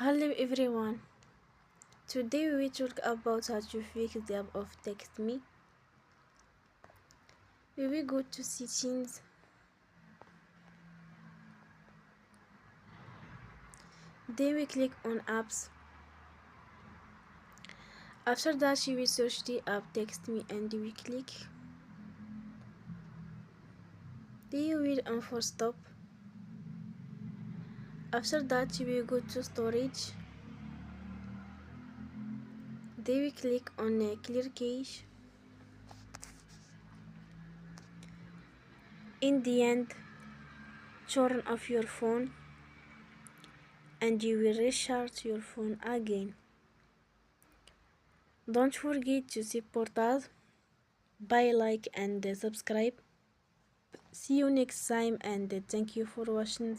Hello everyone. Today we talk about how to fix the app of TextMe. We will go to settings. Then we click on apps. After that you will search the app TextMe and we click. Then you will enforce stop. After that you will go to storage. Then we click on clear cache. In the end, turn off your phone and you will restart your phone again. Don't forget to support us by like and subscribe. See you next time and thank you for watching.